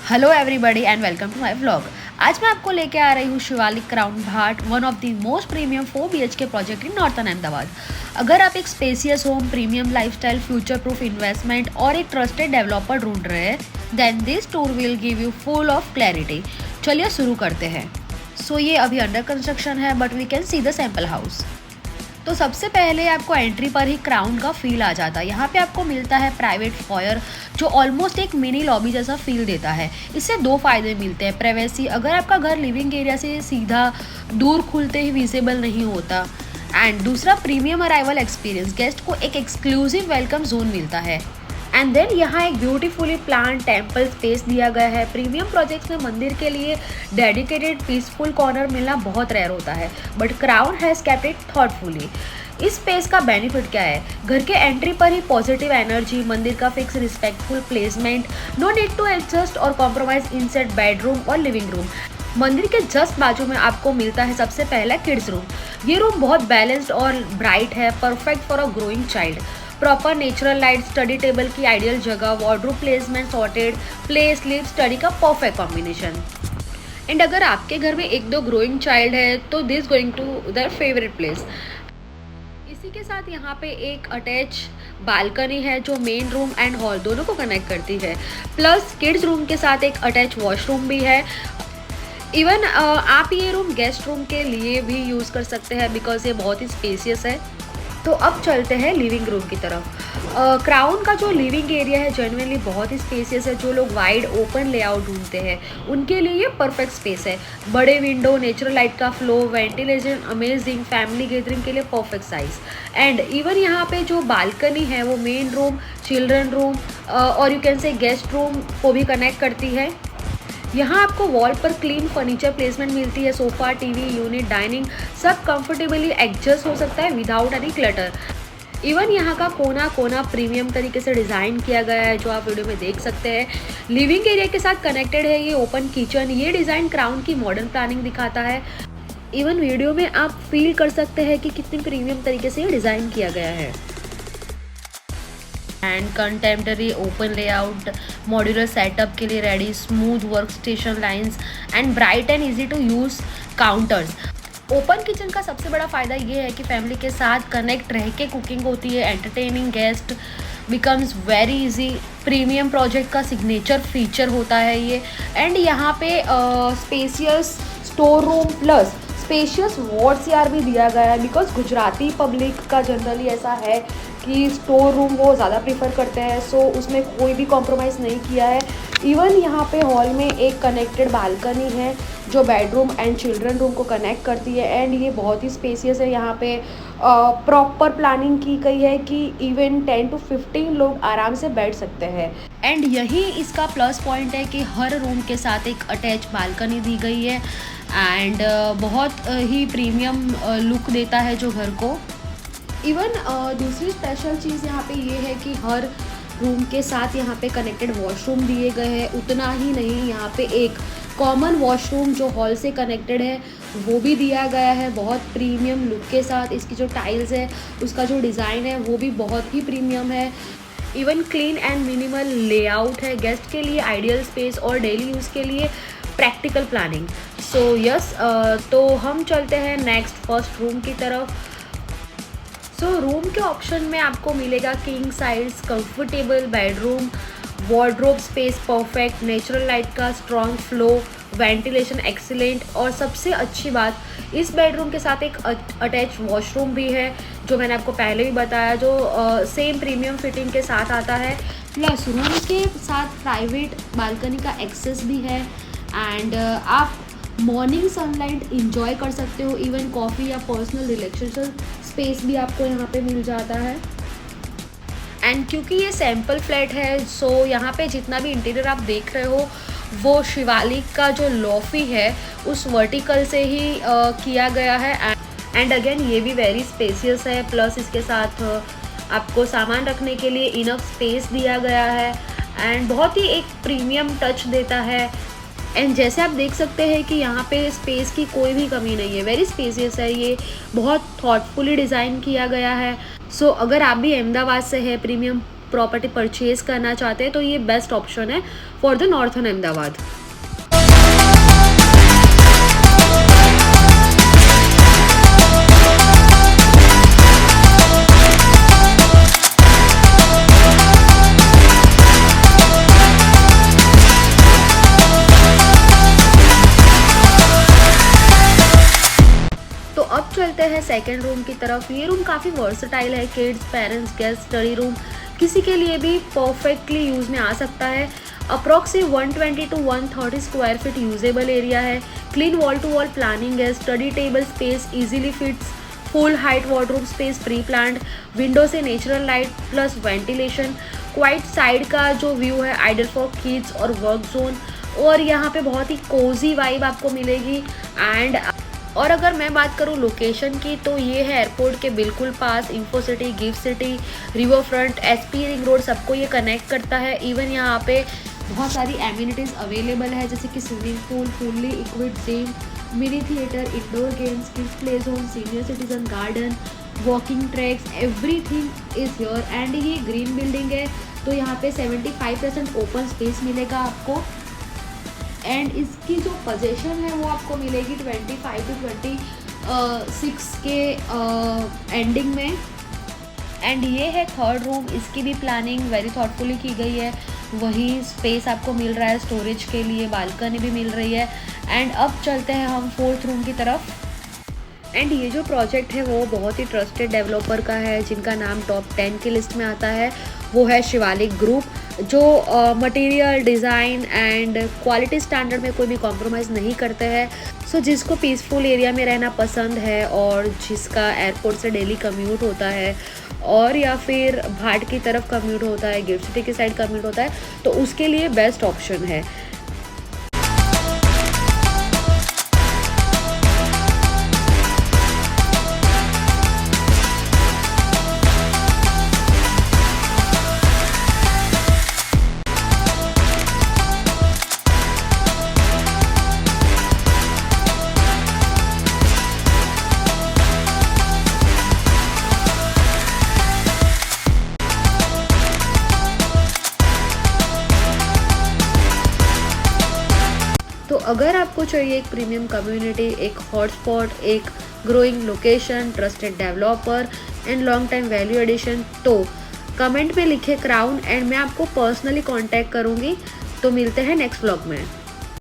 Hello everybody and welcome to my vlog. आज मैं आपको लेके आ रही हूँ Shivalik crown Bhat, one of the most premium 4 BHK project in northern Ahmedabad. अगर आप एक spacious home, premium lifestyle, future proof investment और एक ट्रस्टेड डेवलपर ढूंढ रहे हैं, then this tour will give you full of clarity. चलिए शुरू करते हैं। सो ये अभी अंडर कंस्ट्रक्शन है, but we can see the sample house. तो सबसे पहले आपको एंट्री पर ही क्राउन का फील आ जाता है। यहाँ पे आपको मिलता है प्राइवेट फॉयर, जो ऑलमोस्ट एक मिनी लॉबी जैसा फील देता है। इससे दो फायदे मिलते हैं। प्राइवेसी, अगर आपका घर लिविंग एरिया से सीधा दूर खुलते ही विजिबल नहीं होता। एंड दूसरा, प्रीमियम अराइवल एक्सपीरियंस, गेस्ट को एक एक्सक्लूसिव वेलकम जोन मिलता है। एंड देन यहाँ एक ब्यूटीफुली प्लान टेम्पल स्पेस दिया गया है। प्रीमियम प्रोजेक्ट्स में मंदिर के लिए डेडिकेटेड पीसफुल कॉर्नर मिलना बहुत रेयर होता है, but crown has kept it thoughtfully. इस स्पेस का बेनिफिट क्या है? घर के एंट्री पर ही पॉजिटिव एनर्जी, मंदिर का fix respectful placement, no need to adjust और कॉम्प्रोमाइज इनसाइड बेडरूम और लिविंग रूम। मंदिर के जस्ट बाजू में आपको मिलता है सबसे पहला किड्स रूम। ये रूम बहुत बैलेंस्ड और ब्राइट है, perfect for a growing child. Proper natural light, study table की आइडियल जगह, wardrobe placement sorted, play sleep study का परफेक्ट कॉम्बिनेशन। एंड अगर आपके घर में एक दो ग्रोइंग चाइल्ड है तो this going to their favourite place. इसी के साथ यहाँ पे एक अटैच बालकनी है जो मेन रूम एंड हॉल दोनों को कनेक्ट करती है। प्लस किड्स रूम के साथ एक अटैच वॉशरूम भी है। इवन आप ये रूम गेस्ट रूम के लिए भी यूज़ कर सकते हैं बिकॉज ये बहुत ही स्पेसियस है। तो अब चलते हैं लिविंग रूम की तरफ। क्राउन का जो लिविंग एरिया है जेन्युइनली बहुत ही स्पेसियस है। जो लोग वाइड ओपन लेआउट ढूंढते हैं उनके लिए ये परफेक्ट स्पेस है। बड़े विंडो, नेचुरल लाइट का flow, ventilation amazing, family gathering के लिए परफेक्ट साइज। एंड इवन यहाँ पे जो बालकनी है वो मेन रूम, चिल्ड्रन रूम और you can say guest room को भी कनेक्ट करती है। यहाँ आपको वॉल पर क्लीन फर्नीचर प्लेसमेंट मिलती है। सोफा, टीवी यूनिट, डाइनिंग सब कंफर्टेबली एडजस्ट हो सकता है विदाउट एनी क्लटर। इवन यहाँ का कोना कोना प्रीमियम तरीके से डिज़ाइन किया गया है, जो आप वीडियो में देख सकते हैं। लिविंग एरिया के साथ कनेक्टेड है ये ओपन किचन। ये डिज़ाइन क्राउन की मॉडर्न प्लानिंग दिखाता है। इवन वीडियो में आप फील कर सकते हैं कि कितनी प्रीमियम तरीके से ये डिज़ाइन किया गया है। And contemporary open layout, modular setup के लिए ready, smooth work station lines and bright and easy to use counters. Open kitchen का सबसे बड़ा फ़ायदा ये है कि फैमिली के साथ कनेक्ट रह के कुकिंग होती है। Entertaining guest becomes very easy. Premium project का सिग्नेचर फीचर होता है ये। एंड यहाँ पे spacious store room plus spacious wards यार भी दिया गया है बिकॉज गुजराती पब्लिक का जनरली ऐसा है कि स्टोर रूम वो ज़्यादा प्रीफर करते हैं। सो उसमें कोई भी कॉम्प्रोमाइज़ नहीं किया है। इवन यहाँ पे हॉल में एक कनेक्टेड बालकनी है जो बेडरूम एंड चिल्ड्रन रूम को कनेक्ट करती है। एंड ये बहुत ही स्पेसियस है। यहाँ पे प्रॉपर प्लानिंग की गई है कि इवन 10 to 15 लोग आराम से बैठ सकते हैं। एंड यही इसका प्लस पॉइंट है कि हर रूम के साथ एक अटैच बालकनी दी गई है। एंड बहुत ही प्रीमियम लुक देता है जो घर को। इवन दूसरी स्पेशल चीज़ यहाँ पे ये है कि हर रूम के साथ यहाँ पे कनेक्टेड वॉशरूम दिए गए हैं। उतना ही नहीं, यहाँ पे एक कॉमन वॉशरूम जो हॉल से कनेक्टेड है वो भी दिया गया है बहुत प्रीमियम लुक के साथ। इसकी जो टाइल्स है, उसका जो डिज़ाइन है वो भी बहुत ही प्रीमियम है। Even clean and minimal layout है। गेस्ट के लिए आइडियल स्पेस और डेली यूज़ के लिए प्रैक्टिकल प्लानिंग। सो यस, तो हम चलते हैं नेक्स्ट फर्स्ट रूम की तरफ। सो रूम के ऑप्शन में आपको मिलेगा king size, comfortable bedroom, wardrobe space perfect, natural light का स्ट्रॉन्ग फ्लो, वेंटिलेशन एक्सीलेंट और सबसे अच्छी बात, इस बेडरूम के साथ एक अटैच वॉशरूम भी है जो मैंने आपको पहले भी बताया, जो सेम प्रीमियम फिटिंग के साथ आता है। प्लस रूम के साथ प्राइवेट बालकनी का एक्सेस भी है। एंड आप मॉर्निंग सनलाइट इंजॉय कर सकते हो। इवन कॉफ़ी या पर्सनल रिलैक्सेशन स्पेस भी आपको यहाँ पे मिल जाता है। एंड क्योंकि ये सैम्पल फ्लैट है, सो यहाँ पे जितना भी इंटीरियर आप देख रहे हो वो शिवालिक का जो लॉफी है उस वर्टिकल से ही किया गया है। एंड अगेन ये भी वेरी स्पेसियस है। प्लस इसके साथ आपको सामान रखने के लिए इनफ स्पेस दिया गया है एंड बहुत ही एक प्रीमियम टच देता है। एंड जैसे आप देख सकते हैं कि यहाँ पे स्पेस की कोई भी कमी नहीं है, वेरी स्पेसियस है। ये बहुत थॉटफुली डिज़ाइन किया गया है। सो अगर आप भी अहमदाबाद से है, प्रीमियम प्रॉपर्टी परचेज करना चाहते हैं तो ये बेस्ट ऑप्शन है फॉर द नॉर्थन अहमदाबाद। तो अब चलते हैं सेकंड रूम की तरफ। ये रूम काफ़ी वर्सटाइल है, kids, parents, guest, study room किसी के लिए भी परफेक्टली यूज़ में आ सकता है। Approx 120 to 130 square feet usable area है। Clean wall to wall planning है। Study table space easily fits. Full height wardrobe space pre planned. Window से natural light plus ventilation. Quiet side का जो view है आइडियल फॉर किड्स और work zone, और यहाँ पे बहुत ही कोजी वाइब आपको मिलेगी। और अगर मैं बात करूँ लोकेशन की तो ये है एयरपोर्ट के बिल्कुल पास, info city, gift city, river front, SP ring road, सबको ये कनेक्ट करता है। इवन यहाँ पे बहुत सारी एम्यूनिटीज़ अवेलेबल है जैसे कि swimming pool, fully equipped gym, mini theatre, indoor games, kids play zone, senior citizen garden, walking tracks, everything is here. And ये ग्रीन बिल्डिंग है तो यहाँ पे 75% ओपन स्पेस मिलेगा आपको। एंड इसकी जो पोजीशन है वो आपको मिलेगी 25 to 26 के एंडिंग में। एंड ये है थर्ड रूम, इसकी भी प्लानिंग वेरी थॉटफुली की गई है। वही स्पेस आपको मिल रहा है स्टोरेज के लिए, बालकनी भी मिल रही है। एंड अब चलते हैं हम फोर्थ रूम की तरफ। एंड ये जो प्रोजेक्ट है वो बहुत ही ट्रस्टेड डेवलपर का है जिनका नाम टॉप 10 की लिस्ट में आता है। वो है शिवालिक ग्रुप, जो material, design and quality standard में कोई भी कॉम्प्रोमाइज़ नहीं करते हैं। सो जिसको पीसफुल एरिया में रहना पसंद है और जिसका एयरपोर्ट से डेली कम्यूट होता है और या फिर भाट की तरफ कम्यूट होता है, गिफ्ट सिटी की साइड कम्यूट होता है, तो उसके लिए बेस्ट ऑप्शन है। तो अगर आपको चाहिए एक प्रीमियम कम्युनिटी, एक हॉटस्पॉट, एक growing location, trusted developer and long time value addition, तो कमेंट में लिखे क्राउन एंड मैं आपको पर्सनली कांटेक्ट करूँगी। तो मिलते हैं नेक्स्ट व्लॉग में।